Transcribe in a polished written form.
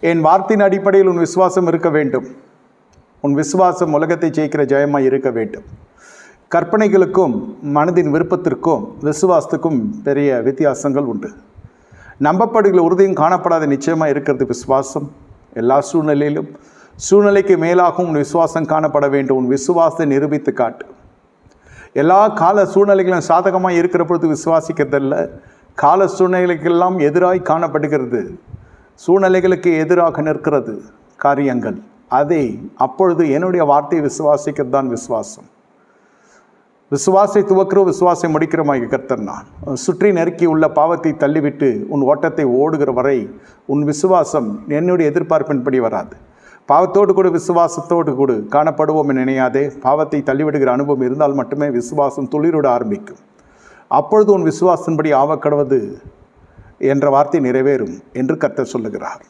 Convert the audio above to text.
என் வார்த்தையின் அடிப்படையில் உன் விசுவாசம் இருக்க வேண்டும். உன் விசுவாசம் உலகத்தை ஜெயிக்கிற ஜெயமாய் இருக்க வேண்டும். கற்பனைகளுக்கும் மனதின் விருப்பத்திற்கும் விசுவாசத்துக்கும் பெரிய வித்தியாசங்கள் உண்டு. நம்பப்படுகிற உறுதியும் காணப்படாத நிச்சயமாக இருக்கிறது விசுவாசம். எல்லா சூழ்நிலையிலும் சூழ்நிலைக்கு மேலாகவும் உன் விசுவாசம் காணப்பட வேண்டும். உன் விசுவாசத்தை நிரூபித்து காட்டு. எல்லா கால சூழ்நிலைகளும் சாதகமாக இருக்கிற பொழுது விசுவாசிக்கிறதில்ல, கால சூழ்நிலைக்கெல்லாம் எதிராய் காணப்படுகிறது. சூழ்நிலைகளுக்கு எதிராக நிற்கிறது காரியங்கள். அதை அப்பொழுது என்னுடைய வார்த்தையை விசுவாசிக்கிறது தான் விசுவாசம். விசுவாசை துவக்கிற விசுவாசை முடிக்கிறமாய் கர்த்தர் நான். சுற்றி நெருக்கி உள்ள பாவத்தை தள்ளிவிட்டு உன் ஓட்டத்தை ஓடுகிற வரை உன் விசுவாசம் என்னுடைய எதிர்பார்ப்பின்படி வராது. பாவத்தோடு கூட விசுவாசத்தோடு கூட காணப்படுவோம் நினையாதே. பாவத்தை தள்ளிவிடுகிற அனுபவம் இருந்தால் மட்டுமே விசுவாசம் துளிரோட ஆரம்பிக்கும். அப்பொழுது உன் விசுவாசத்தின்படி ஆவக்கடவது என்ற வார்த்தை நிறைவேறும் என்று கர்த்தர் சொல்லுகிறார்.